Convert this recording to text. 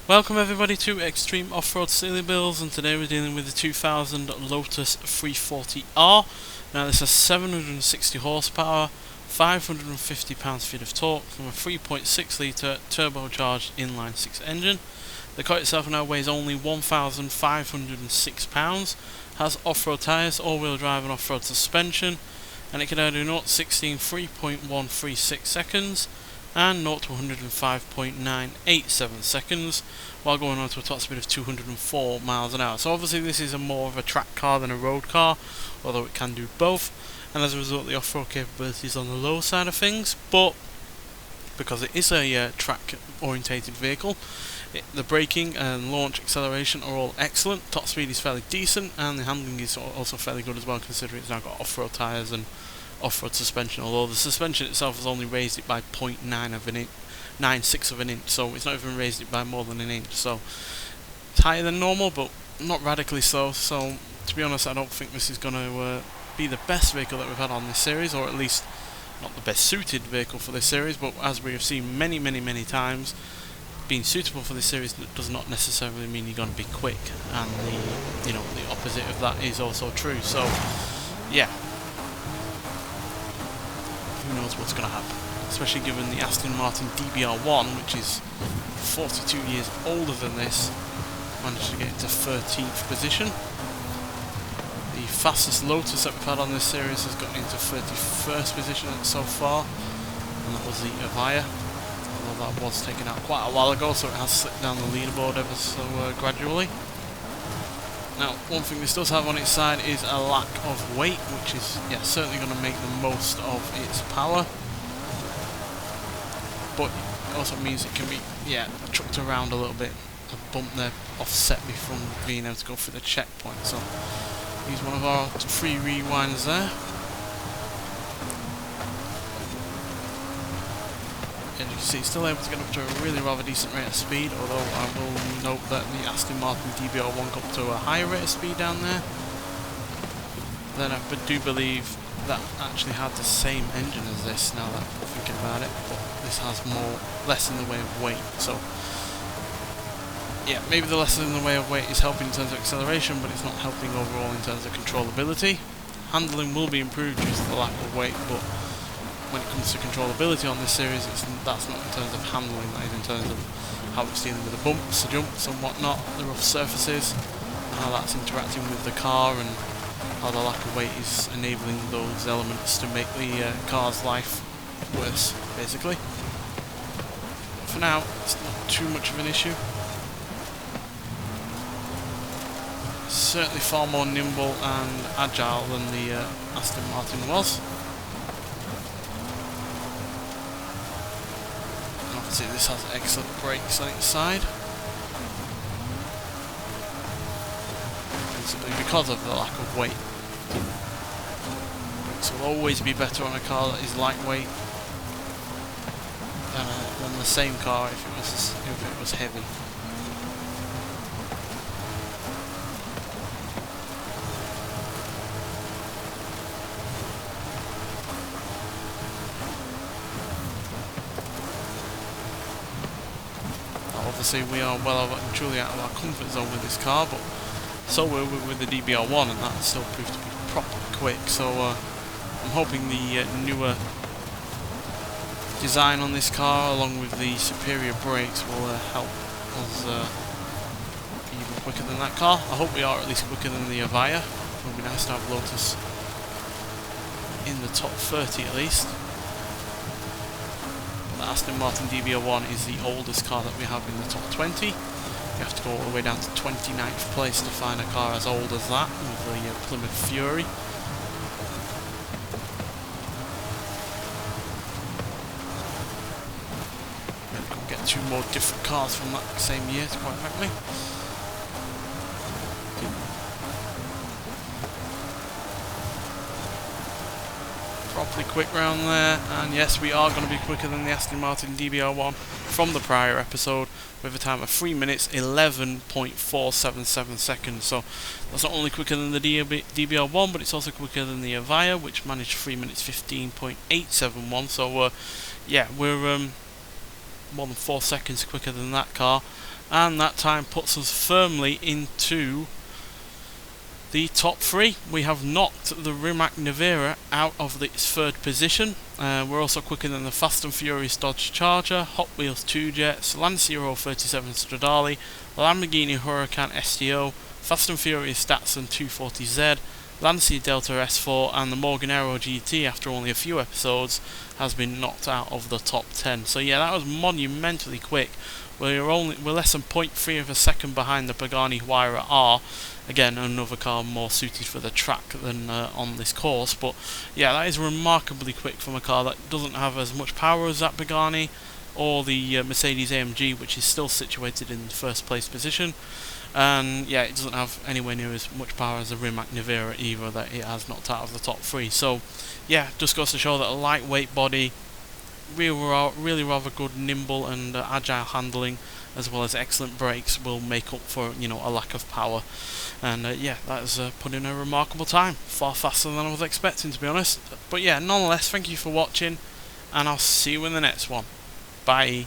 Welcome everybody to Extreme Off-Road Silly Bills, and today we're dealing with the 2000 Lotus 340R. Now this has 760 horsepower, 550 pounds-feet of torque from a 3.6 litre turbocharged inline-six engine. The car itself now weighs only 1,506 pounds, has off-road tyres, all-wheel drive and off-road suspension, and it can do 0 to 60 in 3.136 seconds. And 0 to 105.987 seconds, while going on to a top speed of 204 miles an hour. So obviously this is more of a track car than a road car, although it can do both, and as a result the off-road capability is on the low side of things, but because it is a track orientated vehicle, the braking and launch acceleration are all excellent, top speed is fairly decent, and the handling is also fairly good as well, considering it's now got off-road tyres and off-road suspension, although the suspension itself has only raised it by 0.96 of an inch, so it's not even raised it by more than an inch, so it's higher than normal but not radically so. So to be honest, I don't think this is going to be the best vehicle that we've had on this series, or at least not the best suited vehicle for this series, but as we have seen many times, being suitable for this series does not necessarily mean you're going to be quick, and the opposite of that is also true. So yeah, who knows what's going to happen, especially given the Aston Martin DBR1, which is 42 years older than this, managed to get into 13th position. The fastest Lotus that we've had on this series has gotten into 31st position so far, and that was the Evija, although that was taken out quite a while ago, so it has slipped down the leaderboard ever so gradually. Now, one thing this does have on its side is a lack of weight, which is certainly going to make the most of its power, but it also means it can be chucked around a little bit. A bump there offset me from being able to go through the checkpoint, so use one of our free rewinds there. As you can see, still able to get up to a really rather decent rate of speed, although I will note that the Aston Martin DBR1 got up to a higher rate of speed down there. Then I do believe that actually had the same engine as this, now that I'm thinking about it, but this has less in the way of weight, so yeah, maybe the less in the way of weight is helping in terms of acceleration, but it's not helping overall in terms of controllability. Handling will be improved due to the lack of weight, but when it comes to controllability on this series, that's not in terms of handling, that is in terms of how it's dealing with the bumps, the jumps and whatnot, the rough surfaces, how that's interacting with the car, and how the lack of weight is enabling those elements to make the car's life worse, basically. But for now, it's not too much of an issue. Certainly far more nimble and agile than the Aston Martin was. Obviously this has excellent brakes on its side, principally because of the lack of weight. Brakes will always be better on a car that is lightweight than the same car if it was heavy. Obviously we are well and truly out of our comfort zone with this car, but so we're with the DBR1, and that still proved to be properly quick, so I'm hoping the newer design on this car, along with the superior brakes, will help us be even quicker than that car. I hope we are at least quicker than the Evija. It would be nice to have Lotus in the top 30 at least. The Aston Martin DBR1 is the oldest car that we have in the top 20. You have to go all the way down to 29th place to find a car as old as that, with the Plymouth Fury. Maybe we can get two more different cars from that same year, quite frankly. Properly quick round there, and yes, we are going to be quicker than the Aston Martin DBR1 from the prior episode, with a time of 3 minutes 11.477 seconds. So that's not only quicker than the DBR1, but it's also quicker than the Evija, which managed 3 minutes 15.871. So yeah, we're more than 4 seconds quicker than that car, and that time puts us firmly into the top 3. We have knocked the Rimac Nevera out of its 3rd position. We're also quicker than the Fast and Furious Dodge Charger, Hot Wheels 2 Jets, Lancia 37 Stradale, Lamborghini Huracan STO, Fast and Furious Datsun 240Z, Lancia Delta S4, and the Morganero GT, after only a few episodes, has been knocked out of the top 10. So yeah, that was monumentally quick. We're less than 0.3 of a second behind the Pagani Huayra R. Again, another car more suited for the track than on this course, but yeah, that is remarkably quick from a car that doesn't have as much power as that Pagani or the Mercedes AMG, which is still situated in 1st place position. And yeah, it doesn't have anywhere near as much power as the Rimac Nevera either, that it has knocked out of the top 3. So yeah, just goes to show that a lightweight body, really rather good, nimble and agile handling, as well as excellent brakes, will make up for, you know, a lack of power. And yeah, that has put in a remarkable time, far faster than I was expecting, to be honest. But yeah, nonetheless, thank you for watching, and I'll see you in the next one. Bye.